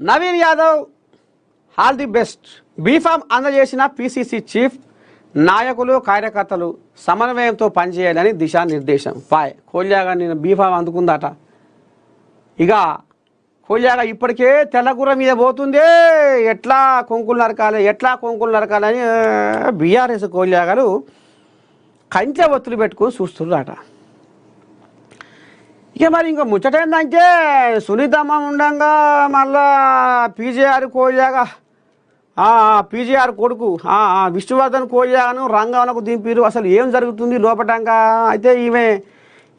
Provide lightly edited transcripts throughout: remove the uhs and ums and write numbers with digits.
Naveen Yadav all the best. B form అందజేసిన PCC chief నాయకులు కార్యకర్తలు సమన్వయంతో పనిచేయాలని దిశానిర్దేశం. కోల్యాగా నేను బీఫామ్ అందుకుందట. ఇక కోల్యాగా ఇప్పటికే తెల్లగుర్ర మీద పోతుందే, ఎట్లా కొంకులు నరకాలని బీఆర్ఎస్ కోల్యాగాలు కంచె ఒత్తులు పెట్టుకొని చూస్తున్నారట. ఇక మరి ఇంకా ముచ్చటేందంటే సునీతమ్మ ఉండంగా మళ్ళా పీజేఆర్ కోల్యాగా పీజేఆర్ కొడుకు విష్ణువర్ధన్ కోల్యాను రంగంలోకి దింపిరు. అసలు ఏం జరుగుతుంది లోపటంగా? అయితే ఈమె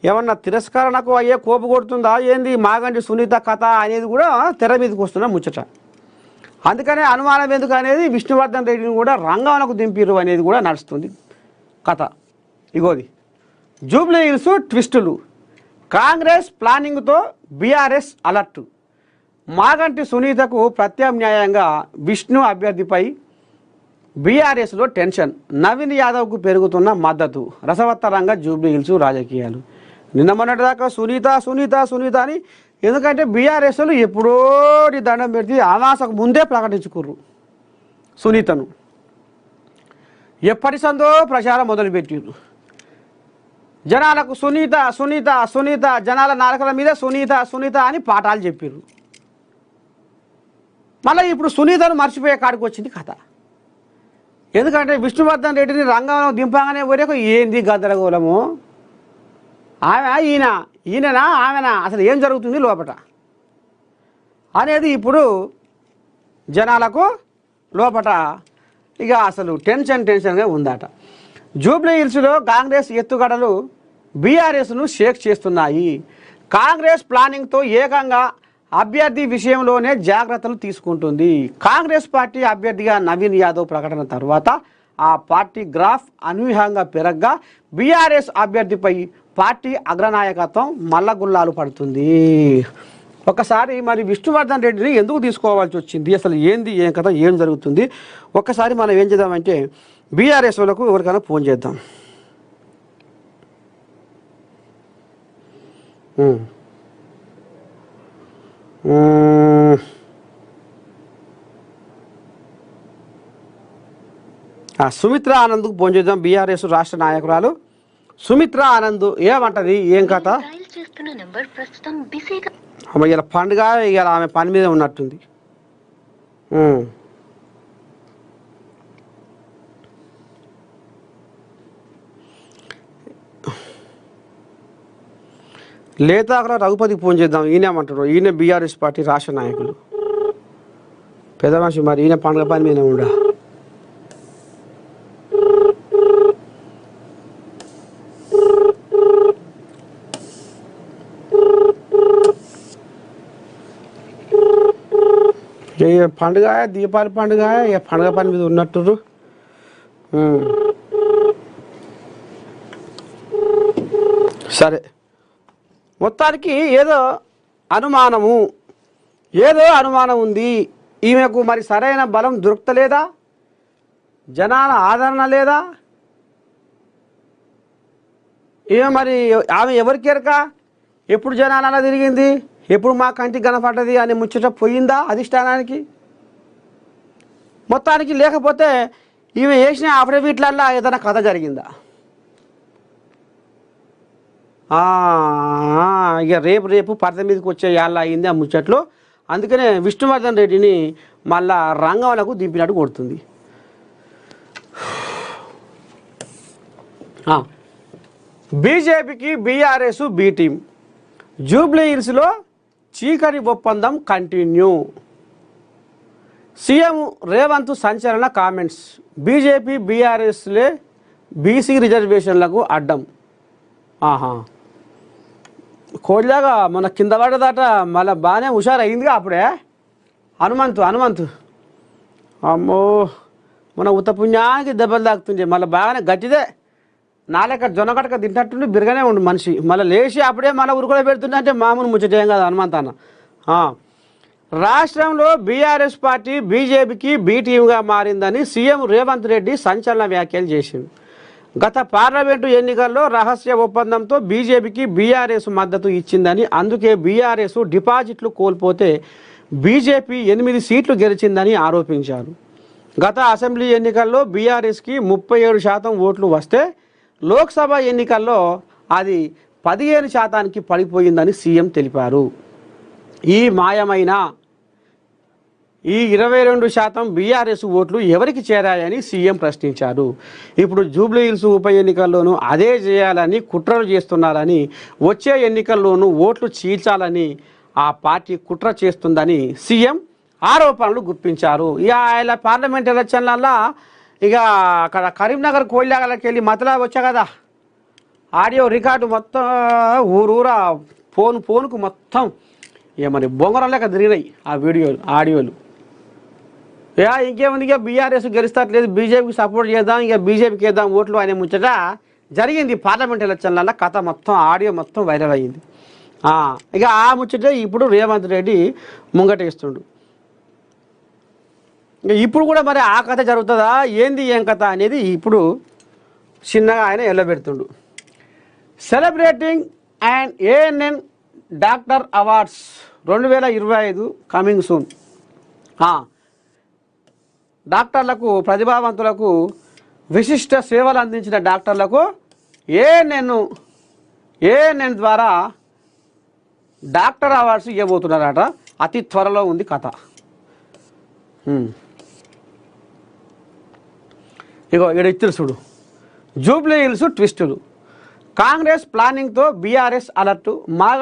ఏమన్నా తిరస్కరణకు అయ్యే కోపు కొడుతుందా ఏంది మాగంటి సునీత కథ అనేది కూడా తెర మీదకి వస్తున్న ముచ్చట. అందుకనే అనుమానం ఎందుకు అనేది విష్ణువర్ధన్ రెడ్డిని కూడా రంగంలోకి దింపిరు అనేది కూడా నడుస్తుంది కథ. ఇగోది జూబ్లీ హిల్స్ ట్విస్టులు, కాంగ్రెస్ ప్లానింగ్తో బీఆర్ఎస్ అలర్ట్. మాగంటి సునీతకు ప్రత్యామ్నాయంగా విష్ణు అభ్యర్థిపై బీఆర్ఎస్లో టెన్షన్. నవీన్ యాదవ్కు పెరుగుతున్న మద్దతు. రసవత్తరంగా జూబ్లీ హిల్స్ రాజకీయాలు. నిన్న మొన్నటిదాకా సునీత అని, ఎందుకంటే బీఆర్ఎస్లు ఎప్పుడో దండం పెడితే ఆవాసకు ముందే ప్రకటించుకుర్రు సునీతను. ఎప్పటి సందో ప్రచారం మొదలుపెట్టిర్రు. జనాలకు సునీత జనాల నాలుకల మీద సునీత అని పాఠాలు చెప్పారు. మళ్ళీ ఇప్పుడు సునీతను మర్చిపోయే కాడికి వచ్చింది కథ. ఎందుకంటే విష్ణువర్ధన్ రెడ్డిని రంగంలో దింపగానే వరకు ఏంది గద్దరగోళము, ఈయననా ఆమెనా, అసలు ఏం జరుగుతుంది లోపట అనేది ఇప్పుడు జనాలకు లోపట ఇక అసలు టెన్షన్గా ఉందట. జూబ్లీ హిల్స్లో కాంగ్రెస్ ఎత్తుగడలు బీఆర్ఎస్ను షేక్ చేస్తున్నాయి. కాంగ్రెస్ ప్లానింగ్తో ఏకంగా అభ్యర్థి విషయంలోనే జాగ్రత్తలు తీసుకుంటుంది. కాంగ్రెస్ పార్టీ అభ్యర్థిగా నవీన్ యాదవ్ ప్రకటన తర్వాత ఆ పార్టీ గ్రాఫ్ అనూహ్యంగా పెరగ్గా బీఆర్ఎస్ అభ్యర్థిపై పార్టీ అగ్రనాయకత్వం మల్లగుల్లాలు పడుతుంది. ఒకసారి మరి విష్ణువర్ధన్ రెడ్డిని ఎందుకు తీసుకోవాల్సి వచ్చింది, అసలు ఏంది ఏం కథ, ఏం జరుగుతుంది, ఒక్కసారి మనం ఏం చేద్దామంటే బీఆర్ఎస్ వాళ్ళకు ఎవరికైనా ఫోన్ చేద్దాం. సుమిత్ర ఆనంద్కు ఫోన్ చేద్దాం. బీఆర్ఎస్ రాష్ట్ర నాయకురాలు సుమిత్ర ఆనంద్ ఏమంటది, ఏం కథ? అమ్మ ఇలా పండుగ, ఇలా ఆమె పని మీద ఉన్నట్టుంది. లేదా అక్కడ రఘుపతికి ఫోన్ చేద్దాం. ఈయనేమంటాడు, ఈయన బీఆర్ఎస్ పార్టీ రాష్ట్ర నాయకులు పెద్ద మనిషి, మరి ఈయన పండుగ పని మీద ఉండా. పండుగ దీపావళి పండుగ పండుగ పని మీద ఉన్నట్టు. సరే, మొత్తానికి ఏదో అనుమానం ఉంది ఈమెకు. మరి సరైన బలం దొరుకుతలేదా, జనాల ఆదరణ లేదా, ఈమె మరి ఆమె ఎవరికి ఎరక, ఎప్పుడు జనాల తిరిగింది, ఎప్పుడు మా కంటికి కనపడ్డది అని ముచ్చట పోయిందా అధిష్టానానికి? మొత్తానికి లేకపోతే ఈమె వేసిన అఫిడవిట్లల్లో ఏదైనా కథ జరిగిందా? ఇక రేపు పరద మీదకి వచ్చే యాళ్ళ అయింది ఆ ముచ్చట్లు. అందుకనే విష్ణువర్ధన్ రెడ్డిని మళ్ళా రంగంలకు దింపినట్టు కొడుతుంది. బీజేపీకి బీఆర్ఎస్ బి టీం. జూబ్లీ హిల్స్లో చీకటి ఒప్పందం కంటిన్యూ. సీఎం రేవంత్ సంచలన కామెంట్స్. బీజేపీ బీఆర్ఎస్లే బీసీ రిజర్వేషన్లకు అడ్డం. కోడ్లాగా మన కింద పడ్డదట, మళ్ళీ బాగానే హుషారయిందిగా అప్పుడే హనుమంతు. అమ్మో, మన ఉత్తపుణ్యానికి దెబ్బలు తాకుతుండే, మళ్ళీ బాగానే గట్టిదే, నాలేక జొన్నకటక తింటట్టుండి బిరగానే ఉండు మనిషి. మళ్ళీ లేచి అప్పుడే మళ్ళీ ఉరుకులో పెడుతుంటే మామూలు ముచ్చటేం కాదు హనుమంత్ అన్న. రాష్ట్రంలో బీఆర్ఎస్ పార్టీ బీజేపీకి బీ టీమ్గా మారిందని సీఎం రేవంత్ రెడ్డి సంచలన వ్యాఖ్యలు చేసింది. గత పార్లమెంటు ఎన్నికల్లో రహస్య ఒప్పందంతో బీజేపీకి బీఆర్ఎస్ మద్దతు ఇచ్చిందని, అందుకే బీఆర్ఎస్ డిపాజిట్లు కోల్పోతే బీజేపీ 8 సీట్లు గెలిచిందని ఆరోపించారు. గత అసెంబ్లీ ఎన్నికల్లో బీఆర్ఎస్కి 37% ఓట్లు వస్తే లోక్సభ ఎన్నికల్లో అది 15% పడిపోయిందని సీఎం తెలిపారు. ఈ మాయమైన ఈ 22% బీఆర్ఎస్ ఓట్లు ఎవరికి చేరాయని సీఎం ప్రశ్నించారు. ఇప్పుడు జూబ్లీహిల్స్ ఉప ఎన్నికల్లోనూ అదే చేయాలని కుట్రలు చేస్తున్నారని, వచ్చే ఎన్నికల్లోనూ ఓట్లు చీల్చాలని ఆ పార్టీ కుట్ర చేస్తుందని సీఎం ఆరోపణలు గుప్పించారు. ఇక ఆయన పార్లమెంట్ ఎలక్షన్లల్లో ఇక అక్కడ కరీంనగర్ కోయిలాగలకి వెళ్ళి మతలా వచ్చా కదా, ఆడియో రికార్డు మొత్తం ఊరూరా ఫోన్కు మొత్తం ఏమని బొంగరం లేక తిరిగినాయి ఆ ఆడియోలు. ఇంకేముంది, ఇక బీఆర్ఎస్ గెలుస్తట్లేదు, బీజేపీకి సపోర్ట్ చేద్దాం, ఇక బీజేపీకి వేద్దాం ఓట్లు అనే ముచ్చట జరిగింది పార్లమెంట్ ఎలక్షన్లలో. కథ మొత్తం ఆడియో మొత్తం వైరల్ అయ్యింది. ఇక ఆ ముచ్చట ఇప్పుడు రేవంత్ రెడ్డి ముంగటేస్తుండు. ఇప్పుడు కూడా మరి ఆ కథ జరుగుతుందా ఏంది ఏం కథ అనేది ఇప్పుడు చిన్నగా ఆయన ఎల్లబెడుతుండు. Celebrating and ANN doctor awards 2025 coming soon. డాక్టర్లకు, ప్రతిభావంతులకు, విశిష్ట సేవలు అందించిన డాక్టర్లకు ఏఎన్ఎన్ ద్వారా డాక్టర్ అవార్డ్స్ ఇవ్వబోతున్నారట. అతి త్వరలో ఉంది కథ. ఇగో ఇక్కడ ఇచ్చారు చూడు, జూబ్లీహిల్స్ ట్విస్టులు, కాంగ్రెస్ ప్లానింగ్తో బీఆర్ఎస్ అలర్టు, మాగంటి